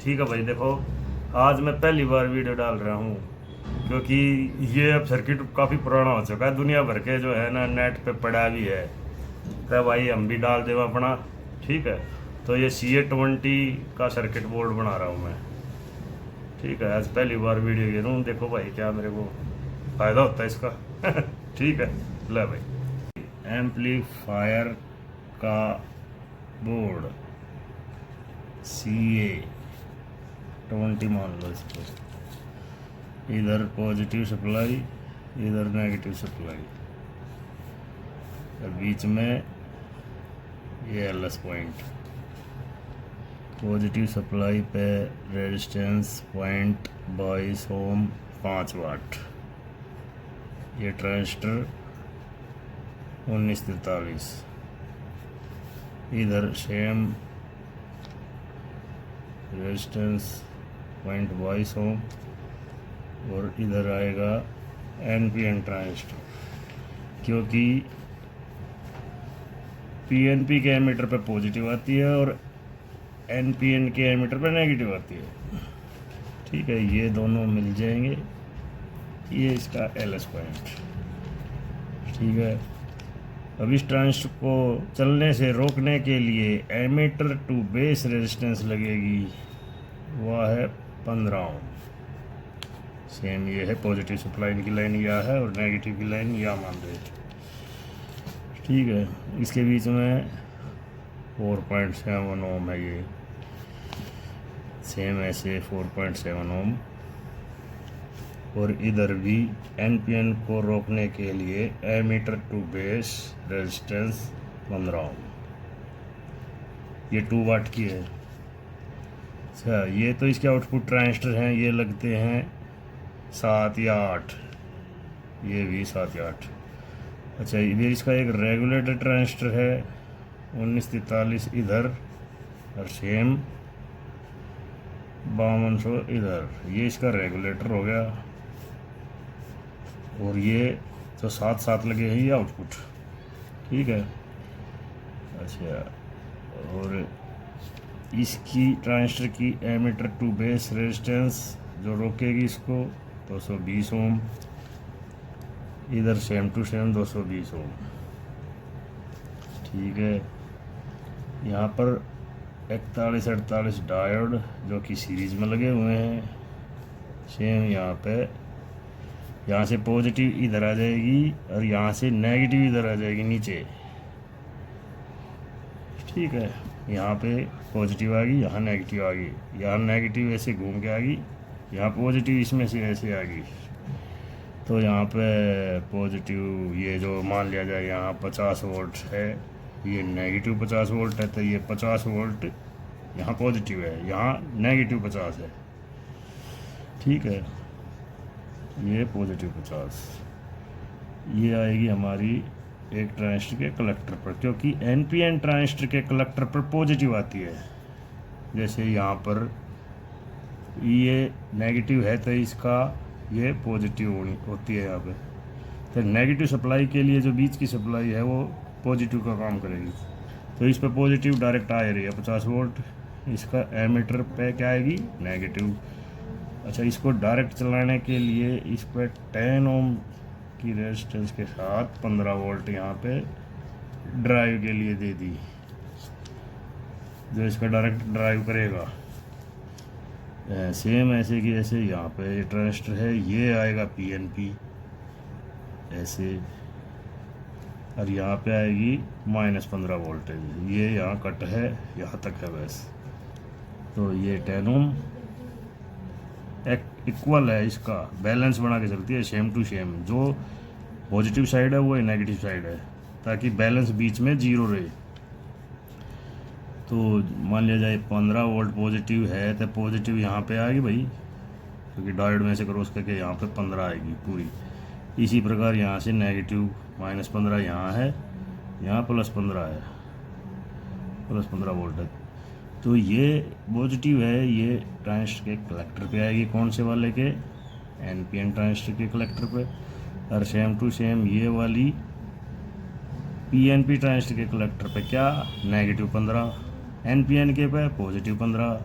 ठीक है भाई, देखो आज मैं पहली बार वीडियो डाल रहा हूँ क्योंकि ये अब सर्किट काफ़ी पुराना हो चुका है, दुनिया भर के जो है ना नेट पे पड़ा भी है। तो भाई हम भी डाल दें अपना। ठीक है, तो ये CA20 का सर्किट बोर्ड बना रहा हूँ मैं। ठीक है, आज पहली बार वीडियो ये हूँ, देखो भाई क्या मेरे को फ़ायदा होता है इसका। ठीक है, ले भाई एम्पलीफायर का बोर्ड CA20 मान लो इसको। इधर पॉजिटिव सप्लाई, इधर नेगेटिव सप्लाई, और बीच में ये LS पॉइंट। पॉजिटिव सप्लाई पे रेजिस्टेंस 0.22 ओम 5 वाट। ये ट्रांजिस्टर 1943। इधर सेम रेजिस्टेंस 0.22 ओम, और इधर आएगा NPN ट्रांजिस्टर, क्योंकि PNP के एमीटर पे पॉजिटिव आती है और NPN के एमीटर पे नेगेटिव आती है। ठीक है, ये दोनों मिल जाएंगे, ये इसका LS पॉइंट। ठीक है, अब इस ट्रांजिस्टर को चलने से रोकने के लिए एमीटर टू बेस रेजिस्टेंस लगेगी, वह है 15 ओम। सेम ये है, पॉजिटिव सप्लाई की लाइन यह है और नेगेटिव की लाइन यह मान रहे। ठीक है, इसके बीच में 4.7 ओम है, ये सेम ऐसे 4.7 ओम। और इधर भी NPN को रोकने के लिए एमीटर टू बेस रेजिस्टेंस 15 ओम, ये 2 वाट की है। अच्छा, ये तो इसके आउटपुट ट्रांजिस्टर हैं, ये लगते हैं 7 या 8, ये भी 7 या 8। अच्छा, ये इसका एक रेगुलेटर ट्रांजिस्टर है 1943 इधर, और सेम 5200 इधर, ये इसका रेगुलेटर हो गया। और ये जो 7 लगे हैं ये आउटपुट। ठीक है, अच्छा, और इसकी ट्रांजिस्टर की एमीटर टू बेस रेजिस्टेंस जो रोकेगी इसको 220 ओम, इधर सेम टू सेम 220 ओम। ठीक है, यहाँ पर 4148 डायोड जो कि सीरीज में लगे हुए हैं। सेम यहाँ पे, यहाँ से पॉजिटिव इधर आ जाएगी और यहाँ से नेगेटिव इधर आ जाएगी नीचे। ठीक है, यहाँ पे पॉजिटिव आ गई, यहाँ नेगेटिव आ गई, यहाँ नेगेटिव ऐसे घूम के आ गई, यहाँ पॉजिटिव इसमें से ऐसे आ गई। तो यहाँ पे पॉजिटिव ये जो मान लिया जाए यहाँ 50 वोल्ट है, ये नेगेटिव 50 वोल्ट है, तो ये 50 वोल्ट यहाँ पॉजिटिव है, यहाँ नेगेटिव 50 है। ठीक है, ये पॉजिटिव 50 ये आएगी हमारी एक ट्रांजिस्टर के कलेक्टर पर, क्योंकि NPN ट्रांजिस्टर के कलेक्टर पर पॉजिटिव आती है। जैसे यहाँ पर ये नेगेटिव है तो इसका ये पॉजिटिव होती है यहाँ पे। तो नेगेटिव सप्लाई के लिए जो बीच की सप्लाई है वो पॉजिटिव का काम करेगी, तो इस पर पॉजिटिव डायरेक्ट आ रही है 50 वोल्ट। इसका एमीटर पे क्या आएगी, नेगेटिव। अच्छा, इसको डायरेक्ट चलाने के लिए इस पर 10 ओम की रेजिस्टेंस के साथ 15 वोल्ट यहाँ पे ड्राइव के लिए दे दी, जो इसका डायरेक्ट ड्राइव करेगा। सेम ऐसे कि ऐसे यहाँ पे ट्रांजिस्टर है, ये आएगा PNP ऐसे, और यहाँ पे आएगी -15 वोल्टेज। ये यहाँ कट है, यहाँ तक है बस। तो ये 10 ओम इक्वल है, इसका बैलेंस बना के चलती है, सेम टू सेम। जो पॉजिटिव साइड है वो नेगेटिव साइड है, ताकि बैलेंस बीच में 0 रहे। तो मान लिया जाए 15 वोल्ट पॉजिटिव है, तो पॉजिटिव यहाँ पे आएगी भाई, क्योंकि डायोड में से क्रॉस करके यहाँ पे 15 आएगी पूरी। इसी प्रकार यहाँ से नेगेटिव -15 यहाँ है, यहाँ +15 है, +15 वोल्ट है। तो ये पॉजिटिव है, ये ट्रांजिस्टर के कलेक्टर पे आएगी, कौन से वाले के, NPN ट्रांजिस्टर के कलेक्टर पे। और सेम टू सेम ये वाली PNP ट्रांजिस्टर के कलेक्टर पे क्या, -15, NPN के पे +15।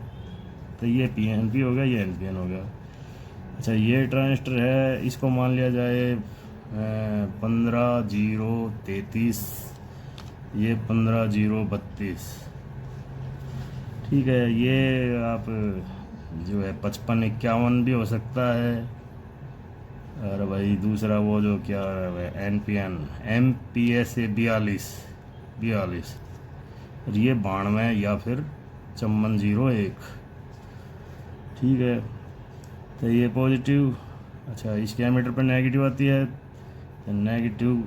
तो ये PNP हो गया, ये NPN हो गया। अच्छा ये ट्रांजिस्टर है, इसको मान लिया जाए 15-0-33, ये 15-0-32। ठीक है, ये आप जो है 55-51 भी हो सकता है। और भाई दूसरा वो जो क्या है NPN MPSA 42, और ये 92 या फिर 5401। ठीक है, तो ये पॉजिटिव। अच्छा इसके एमीटर पर नेगेटिव आती है, तो नेगेटिव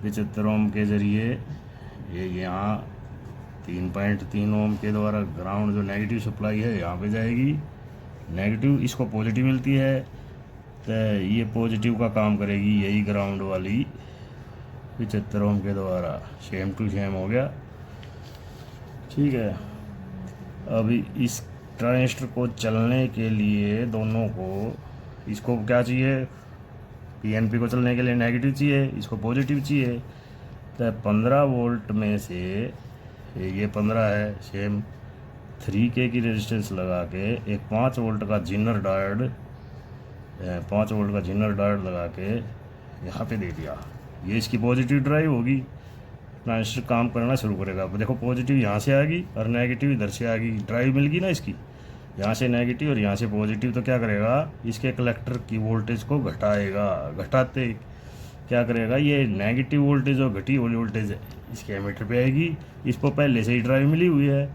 75 ओम के ज़रिए ये यहाँ 3.3 ओम के द्वारा ग्राउंड जो नेगेटिव सप्लाई है यहाँ पे जाएगी, नेगेटिव इसको पॉजिटिव मिलती है, तो ये पॉजिटिव का काम करेगी यही ग्राउंड वाली 75 ओम के द्वारा, सेम टू सेम हो गया। ठीक है, अभी इस ट्रांजिस्टर को चलने के लिए दोनों को, इसको क्या चाहिए, PNP को चलने के लिए नेगेटिव चाहिए, इसको पॉजिटिव चाहिए। तो 15 वोल्ट में से ये 15 है, सेम 3K की रेजिस्टेंस लगा के एक 5 वोल्ट का जिनर डायोड, 5 वोल्ट का जिनर डायोड लगा के यहाँ पे दे दिया, ये इसकी पॉजिटिव ड्राइव होगी, ट्रांजिस्टर काम करना शुरू करेगा। अब देखो पॉजिटिव यहाँ से आ गई और नेगेटिव इधर से आ गई, ड्राइव मिल गई ना इसकी, यहाँ से नेगेटिव और यहाँ से पॉजिटिव, तो क्या करेगा इसके कलेक्टर की वोल्टेज को घटाएगा, घटाते क्या करेगा, ये नेगेटिव वोल्टेज और घटी हुई वोल्टेज इसके एमीटर पे आएगी, इसको पहले से ही ड्राइव मिली हुई है,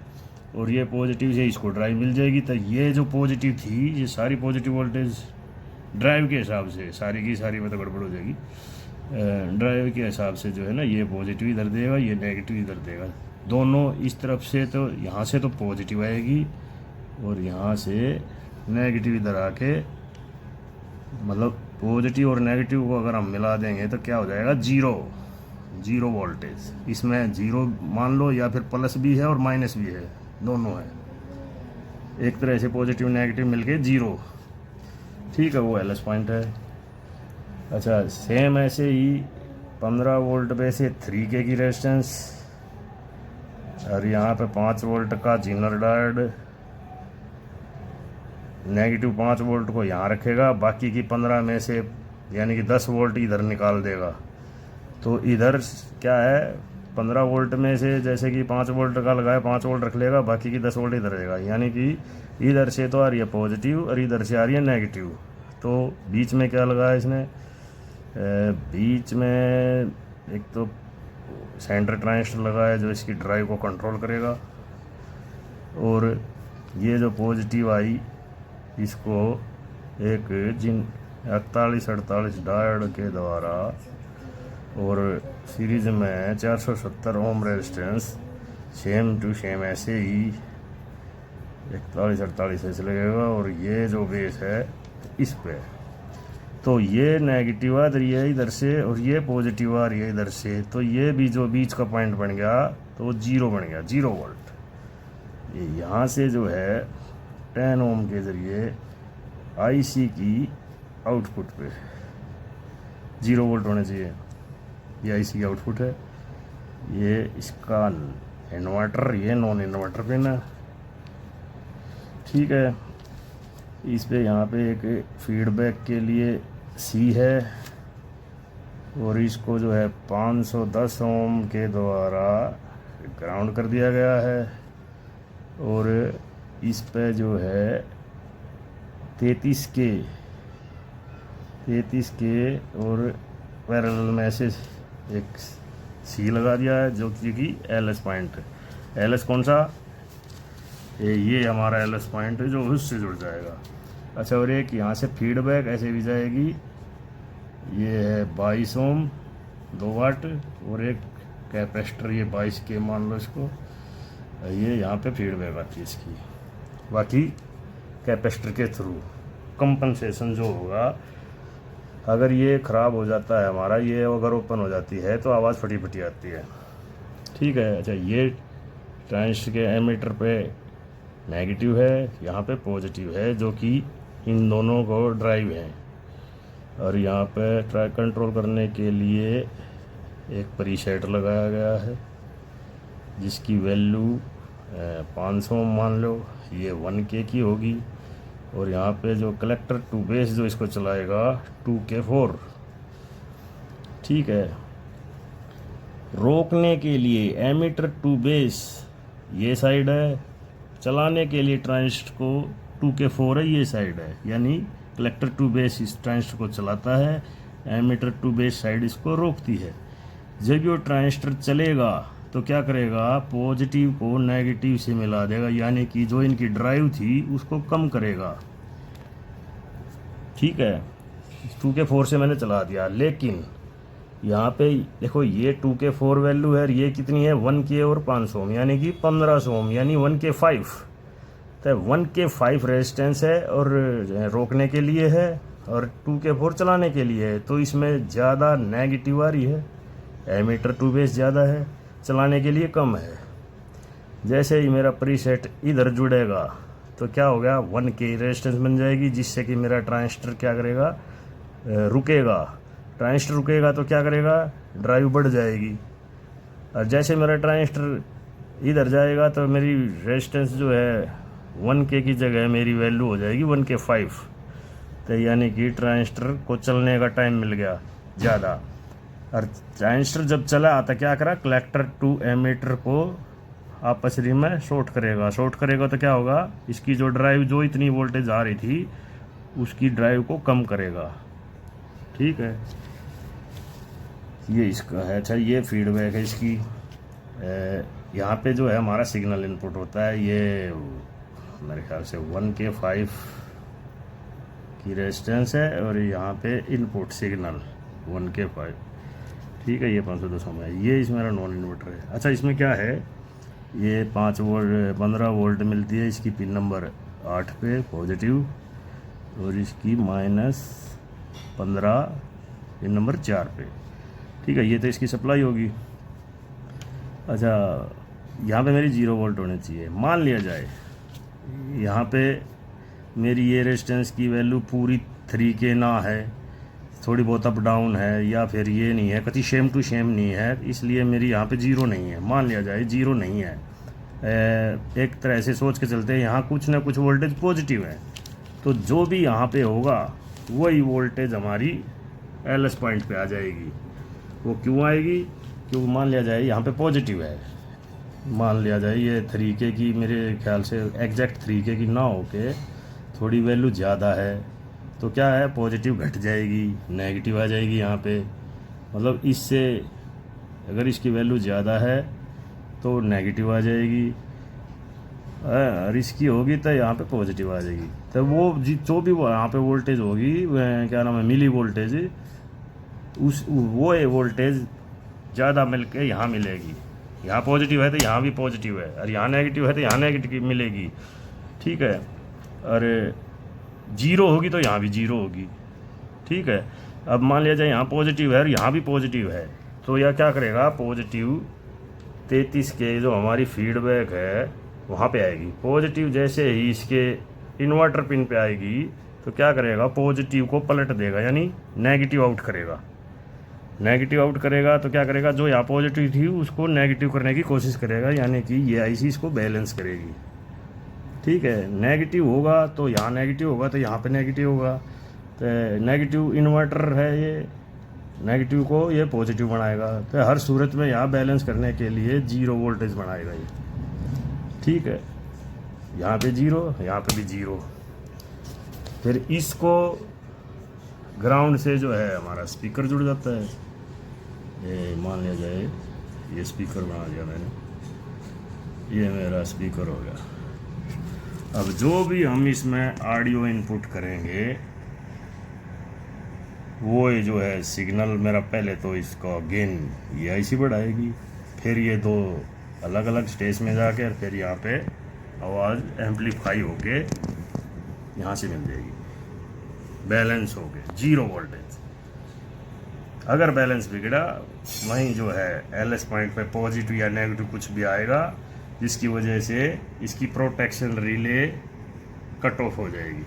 और ये पॉजिटिव से इसको ड्राइव मिल जाएगी। तो ये जो पॉजिटिव थी, ये सारी पॉजिटिव वोल्टेज ड्राइव के हिसाब से, सारी की सारी में तो गड़बड़ हो जाएगी, ड्राइव के हिसाब से जो है ना, ये पॉजिटिव इधर देगा, ये नेगेटिव इधर देगा, दोनों इस तरफ से, तो यहाँ से तो पॉजिटिव आएगी और यहाँ से नेगेटिव इधर आके, मतलब पॉजिटिव और नेगेटिव को अगर हम मिला देंगे तो क्या हो जाएगा, जीरो वोल्टेज। इसमें जीरो मान लो, या फिर प्लस भी है और माइनस भी है, दोनों है, एक तरह से पॉजिटिव नेगेटिव मिलके जीरो। ठीक है, वो LS पॉइंट है। अच्छा सेम ऐसे ही 15 वोल्ट पे से 3K की रेजिस्टेंस, और यहाँ पे 5 वोल्ट का जिनर डायोड, नेगेटिव 5 वोल्ट को यहाँ रखेगा, बाकी की 15 में से यानी कि 10 वोल्ट इधर निकाल देगा। तो इधर क्या है, 15 वोल्ट में से जैसे कि 5 वोल्ट का लगाया, 5 वोल्ट रख लेगा, बाकी की 10 वोल्ट इधर रहेगा, यानी कि इधर से तो आ रही है पॉजिटिव और इधर से आ रही है नेगेटिव। तो बीच में क्या लगाया इसने, बीच में एक तो सेंटर ट्रांजिस्टर लगाया जो इसकी ड्राइव को कंट्रोल करेगा, और ये जो पॉजिटिव आई इसको एक जिन 48-48 डायोड के द्वारा, और सीरीज में 470 ohm resistance, same to same ऐसे ही 41-48 ऐसे लगेगा, और ये जो बेस है इस पे, तो ये नेगेटिव आ रही है इधर से और ये पॉजिटिव आ रही है इधर से, तो ये भी जो बीच का पॉइंट बन गया तो जीरो बन गया, 0 वोल्ट। ये यहाँ से जो है 10 ओम के ज़रिए IC की आउटपुट पे 0 वोल्ट होना चाहिए, ये IC की आउटपुट है, ये इसका इन्वर्टर, ये नॉन इन्वर्टर पिन है। ठीक है, इस पे यहाँ पे एक फीडबैक के लिए C है, और इसको जो है 510 ओम के द्वारा ग्राउंड कर दिया गया है, और इस पे जो है 33 के और पैरेलल में से एक C लगा दिया है जो कि LS पॉइंट है। LS कौन सा, ये हमारा LS पॉइंट है जो उससे जुड़ जाएगा। अच्छा, और एक यहाँ से फीडबैक ऐसे भी जाएगी, ये है 22 ओम 2 वाट, और एक कैपेसिटर ये 22 के मान लो इसको, ये यहाँ पे फीडबैक आती है इसकी। बाकी कैपेसिटर के थ्रू कंपनसेशन जो होगा, अगर ये ख़राब हो जाता है हमारा, ये अगर ओपन हो जाती है तो आवाज़ फटी फटी आती है। ठीक है, अच्छा ये ट्रांजिस्टर के एमीटर पे नेगेटिव है, यहाँ पे पॉजिटिव है, जो कि इन दोनों को ड्राइव है, और यहाँ पे ट्राई कंट्रोल करने के लिए एक प्रीसेट लगाया गया है जिसकी वैल्यू 500 मान लो, ये 1K की होगी। और यहाँ पे जो कलेक्टर टू बेस जो इसको चलाएगा 2K4, ठीक है। रोकने के लिए एमीटर टू बेस ये साइड है, चलाने के लिए ट्रांजिस्टर को 2K4 है, ये साइड है। यानी कलेक्टर टू बेस इस ट्रांजिस्टर को चलाता है, एमीटर टू बेस साइड इसको रोकती है। जब ये ट्रांजिस्टर चलेगा तो क्या करेगा, पॉजिटिव को नेगेटिव से मिला देगा, यानी कि जो इनकी ड्राइव थी उसको कम करेगा, ठीक है। 2K4 से मैंने चला दिया, लेकिन यहाँ पे देखो ये 2K4 वैल्यू है, ये कितनी है 1K और 500 ओम, यानी कि 1500 ओम, यानी 1K5। तो 1K5 रेजिस्टेंस है और रोकने के लिए है, और 2K4 चलाने के लिए है। तो इसमें ज़्यादा नेगेटिव आ रही है, एमीटर टू बेस ज़्यादा है, चलाने के लिए कम है। जैसे ही मेरा प्रीसेट इधर जुड़ेगा तो क्या हो गया, 1K रेजिस्टेंस बन जाएगी, जिससे कि मेरा ट्रांजिस्टर क्या करेगा, रुकेगा। ट्रांजिस्टर रुकेगा तो क्या करेगा, ड्राइव बढ़ जाएगी। और जैसे मेरा ट्रांजिस्टर इधर जाएगा तो मेरी रेजिस्टेंस जो है 1K की जगह मेरी वैल्यू हो जाएगी 1K5। तो यानी कि ट्रांजिस्टर को चलने का टाइम मिल गया ज़्यादा। और ट्रांजिस्टर जब चला तो क्या करा, कलेक्टर टू एमीटर को आपस में शॉर्ट करेगा। शॉर्ट करेगा तो क्या होगा, इसकी जो ड्राइव जो इतनी वोल्टेज आ रही थी उसकी ड्राइव को कम करेगा, ठीक है। ये इसका है। अच्छा, ये फीडबैक है इसकी। यहाँ पे जो है हमारा सिग्नल इनपुट होता है, ये मेरे ख्याल से 1K5 की रेजिस्टेंस है, और यहाँ पे इनपुट सिग्नल 1K5, ठीक है। ये 500 में है, ये इसमें मेरा नॉन इन्वर्टर है। अच्छा, इसमें क्या है, ये 15 वोल्ट मिलती है इसकी पिन नंबर 8 पे पॉजिटिव, और इसकी -15 पिन नंबर 4 पे, ठीक है। ये तो इसकी सप्लाई होगी। अच्छा, यहाँ पे मेरी 0 वोल्ट होनी चाहिए। मान लिया जाए यहाँ पे मेरी ये रेजिस्टेंस की वैल्यू पूरी 3K ना है, थोड़ी बहुत अप डाउन है, या फिर ये नहीं है, कभी सेम टू सेम नहीं है, इसलिए मेरी यहाँ पे 0 नहीं है। मान लिया जाए 0 नहीं है, एक तरह से सोच के चलते हैं यहाँ कुछ ना कुछ वोल्टेज पॉजिटिव है, तो जो भी यहाँ पे होगा वही वोल्टेज हमारी LS पॉइंट पे आ जाएगी। वो क्यों आएगी, क्योंकि मान लिया जाए यहाँ पे पॉजिटिव है, मान लिया जाए ये 3K की, मेरे ख्याल से एग्जैक्ट 3K की ना होके थोड़ी वैल्यू ज़्यादा है, तो क्या है, पॉजिटिव घट जाएगी, नेगेटिव आ जाएगी यहाँ पे। मतलब इससे अगर इसकी वैल्यू ज़्यादा है तो नेगेटिव आ जाएगी, और इसकी होगी तो यहाँ पे पॉजिटिव आ जाएगी। तो वो जो भी यहाँ पे वोल्टेज होगी, क्या नाम है, मिली वोल्टेज, वो वोल्टेज ज़्यादा मिल के यहाँ मिलेगी। यहाँ पॉजिटिव है तो यहाँ भी पॉजिटिव है, और यहाँ नेगेटिव है तो यहाँ नेगेटिव मिलेगी, ठीक है। और 0 होगी तो यहाँ भी 0 होगी, ठीक है। अब मान लिया जाए यहाँ पॉजिटिव है और यहाँ भी पॉजिटिव है, तो यह क्या करेगा, पॉजिटिव 33K जो हमारी फीडबैक है वहाँ पे आएगी। पॉजिटिव जैसे ही इसके इन्वर्टर पिन पे आएगी तो क्या करेगा, पॉजिटिव को पलट देगा, यानी नेगेटिव आउट करेगा। नेगेटिव आउट करेगा तो क्या करेगा, जो यहाँ पॉजिटिव थी उसको नेगेटिव करने की कोशिश करेगा, यानी कि ये आईसी इसको बैलेंस करेगी, ठीक है। नेगेटिव होगा तो यहाँ नेगेटिव होगा, तो यहाँ पे नेगेटिव होगा, तो नेगेटिव इन्वर्टर है ये, नेगेटिव को ये पॉजिटिव बनाएगा। तो हर सूरत में यहाँ बैलेंस करने के लिए 0 वोल्टेज बनाएगा ये, ठीक है। यहाँ पे 0, यहाँ पे भी 0। फिर इसको ग्राउंड से जो है हमारा स्पीकर जुड़ जाता है। ये मान लिया जाए ये स्पीकर बना दिया मैंने, ये मेरा स्पीकर हो गया। अब जो भी हम इसमें ऑडियो इनपुट करेंगे वो ये जो है सिग्नल मेरा, पहले तो इसका गेन ये आईसी बढ़ाएगी, फिर ये 2 अलग अलग स्टेज में जाकर फिर यहाँ पे आवाज़ एम्पलीफाई होके यहाँ से मिल जाएगी, बैलेंस हो गए 0 वोल्टेज। अगर बैलेंस बिगड़ा वहीं जो है LS पॉइंट पे पॉजिटिव या नेगेटिव कुछ भी आएगा, जिसकी वजह से इसकी प्रोटेक्शन रिले कट ऑफ हो जाएगी,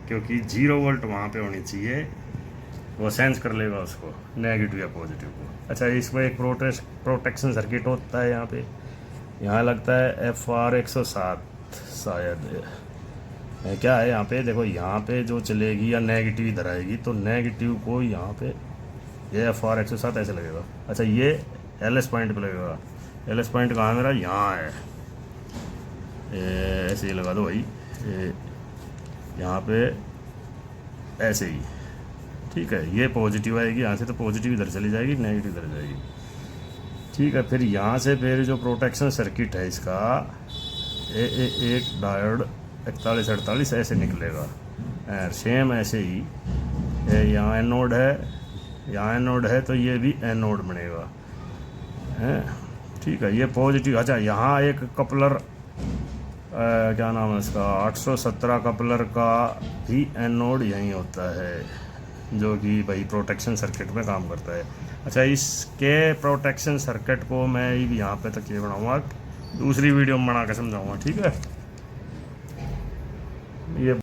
क्योंकि 0 वोल्ट वहाँ पे होनी चाहिए, वो सेंस कर लेगा उसको, नेगेटिव या पॉजिटिव को। अच्छा, इसमें एक प्रोटेक्शन सर्किट होता है यहाँ पे, यहाँ लगता है FR107 शायद है। क्या है यहाँ पे देखो, यहाँ पे जो चलेगी या नेगेटिव इधर आएगी तो नेगेटिव को यहाँ पे ये FR107 ऐसे लगेगा। अच्छा ये LS पॉइंट पे लगेगा। LS पॉइंट कहाँ है मेरा, यहाँ है। ऐसे ही लगा दो भाई, यहाँ पे ऐसे ही, ठीक है। ये पॉजिटिव आएगी यहाँ से तो पॉजिटिव इधर चली जाएगी, नेगेटिव इधर जाएगी, ठीक है। फिर यहाँ से फिर जो प्रोटेक्शन सर्किट है इसका एक डायोड 4148 ऐसे निकलेगा। सेम ऐसे ही यहाँ एनोड है, यहाँ एनोड है तो ये भी एनोड बनेगा, है, ठीक है। ये पॉजिटिव। अच्छा यहाँ एक कपलर क्या नाम है इसका, 817 कपलर का भी एनोड यहीं होता है, जो कि भाई प्रोटेक्शन सर्किट में काम करता है। अच्छा इसके प्रोटेक्शन सर्किट को मैं यहाँ पे तक ये बनाऊँगा, दूसरी वीडियो में बना के समझाऊँगा, ठीक है। ये